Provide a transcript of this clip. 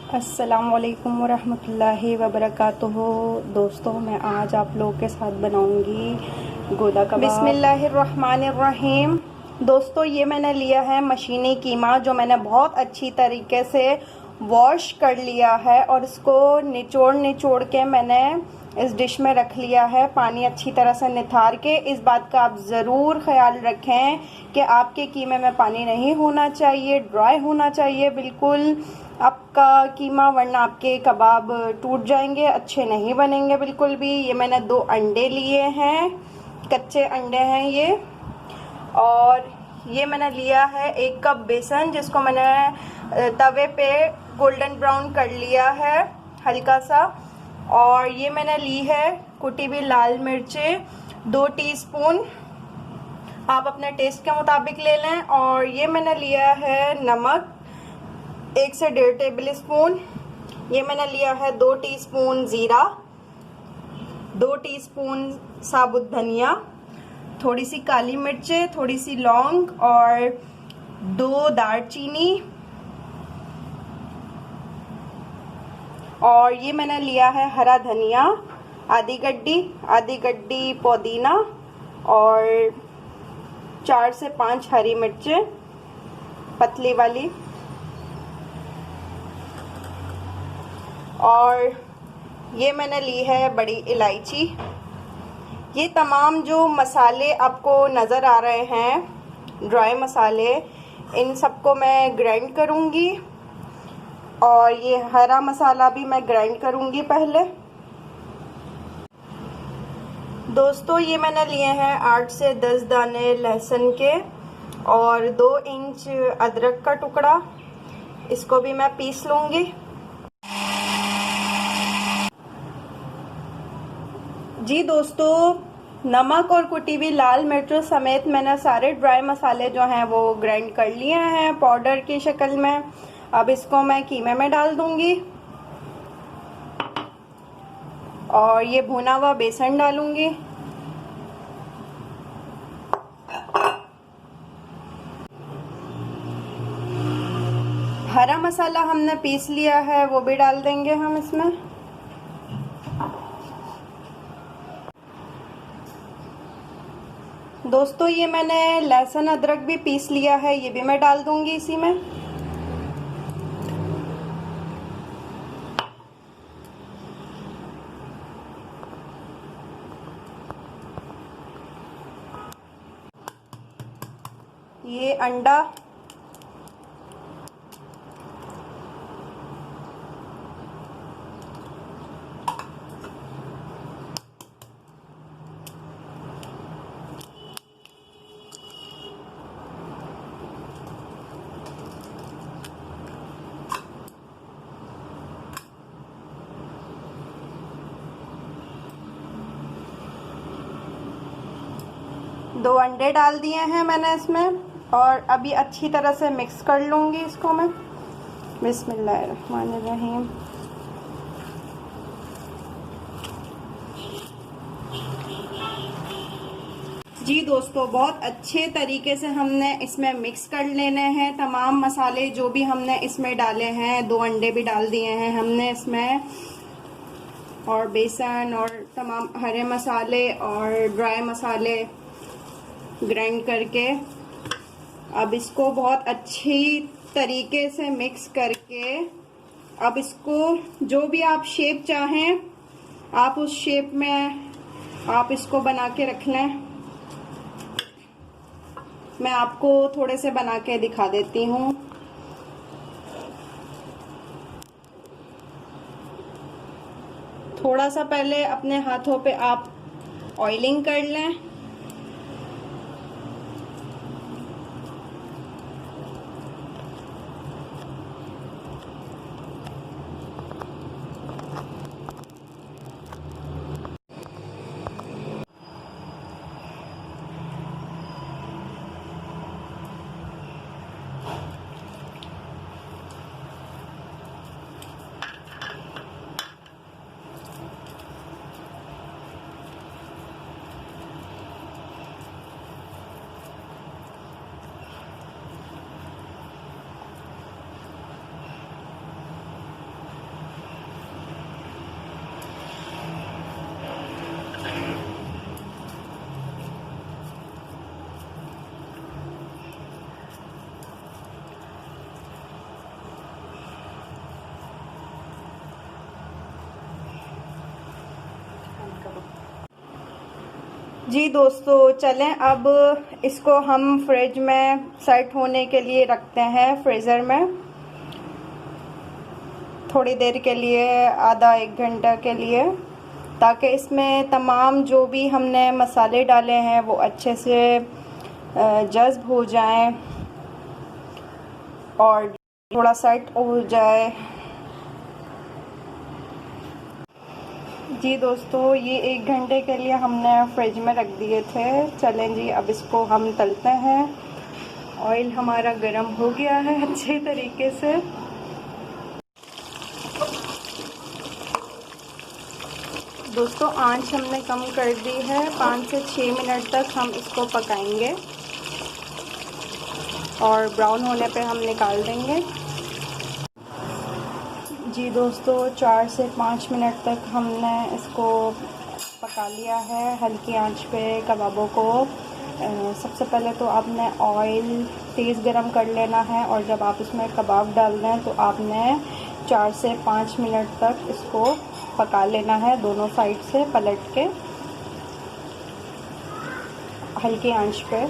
अस्सलामुअलैकुम वरहमतुल्लाहि वबरकातुहू। दोस्तों, मैं आज आप लोगों के साथ बनाऊंगी गोदा कबाब। बिस्मिल्लाहिर्रहमानिर्रहीम। दोस्तों, ये मैंने लिया है मशीनी कीमा, जो मैंने बहुत अच्छी तरीके से वॉश कर लिया है और इसको निचोड़ के मैंने इस डिश में रख लिया है, पानी अच्छी तरह से निथार के। इस बात का आप ज़रूर ख्याल रखें कि आपके कीमे में पानी नहीं होना चाहिए, ड्राई होना चाहिए बिल्कुल आपका कीमा, वरना आपके कबाब टूट जाएंगे, अच्छे नहीं बनेंगे बिल्कुल भी। ये मैंने 2 अंडे लिए हैं, कच्चे अंडे हैं ये। और ये मैंने लिया है 1 कप बेसन, जिसको मैंने तवे पे गोल्डन ब्राउन कर लिया है हल्का सा। और ये मैंने ली है कुटी हुई लाल मिर्चें 2 टीस्पून, आप अपने टेस्ट के मुताबिक ले लें। और ये मैंने लिया है नमक 1 से 1.5 टेबल स्पून। ये मैंने लिया है 2 टीस्पून ज़ीरा, 2 टीस्पून साबुत धनिया, थोड़ी सी काली मिर्चें, थोड़ी सी लौंग और 2 दालचीनी। और ये मैंने लिया है हरा धनिया आधी गड्डी पुदीना और 4 से 5 हरी मिर्चें पतली वाली। और ये मैंने ली है बड़ी इलायची। ये तमाम जो मसाले आपको नज़र आ रहे हैं, ड्राई मसाले, इन सबको मैं ग्राइंड करूँगी। और ये हरा मसाला भी मैं ग्राइंड करूँगी पहले। दोस्तों, ये मैंने लिए हैं 8 से 10 दाने लहसुन के और 2 इंच अदरक का टुकड़ा, इसको भी मैं पीस लूँगी। जी दोस्तों, नमक और कुटी हुई लाल मिर्चों समेत मैंने सारे ड्राई मसाले जो हैं वो ग्राइंड कर लिए हैं पाउडर की शक्ल में। अब इसको मैं कीमे में डाल दूंगी और ये भुना हुआ बेसन डालूंगी। हरा मसाला हमने पीस लिया है, वो भी डाल देंगे हम इसमें। दोस्तों, ये मैंने लहसुन अदरक भी पीस लिया है, ये भी मैं डाल दूंगी इसी में। ये अंडा, दो अंडे डाल दिए हैं मैंने इसमें। और अभी अच्छी तरह से मिक्स कर लूँगी इसको मैं। बिस्मिल्लाहिर्रहमानिर्रहीम। जी दोस्तों, बहुत अच्छे तरीके से हमने इसमें मिक्स कर लेने हैं तमाम मसाले जो भी हमने इसमें डाले हैं। 2 अंडे भी डाल दिए हैं हमने इसमें, और बेसन और तमाम हरे मसाले और ड्राई मसाले ग्राइंड करके। अब इसको बहुत अच्छी तरीके से मिक्स करके, अब इसको जो भी आप शेप चाहें आप उस शेप में आप इसको बना के रख लें। मैं आपको थोड़े से बना के दिखा देती हूँ। थोड़ा सा पहले अपने हाथों पे आप ऑयलिंग कर लें। जी दोस्तों, चलें अब इसको हम फ्रिज में सेट होने के लिए रखते हैं, फ्रीज़र में थोड़ी देर के लिए, आधा एक घंटा के लिए, ताकि इसमें तमाम जो भी हमने मसाले डाले हैं वो अच्छे से जज़्ब हो जाएं और थोड़ा सेट हो जाए। जी दोस्तों, ये एक घंटे के लिए हमने फ्रिज में रख दिए थे। चलें जी, अब इसको हम तलते हैं। ऑयल हमारा गर्म हो गया है अच्छे तरीके से। दोस्तों, आंच हमने कम कर दी है। 5 से 6 मिनट तक हम इसको पकाएंगे और ब्राउन होने पे हम निकाल देंगे। जी दोस्तों, 4 से 5 मिनट तक हमने इसको पका लिया है हल्की आंच पे कबाबों को। सबसे पहले तो आपने ऑयल तेज़ गरम कर लेना है और जब आप इसमें कबाब डाल दें तो आपने 4 से 5 मिनट तक इसको पका लेना है, दोनों साइड से पलट के हल्की आंच पे।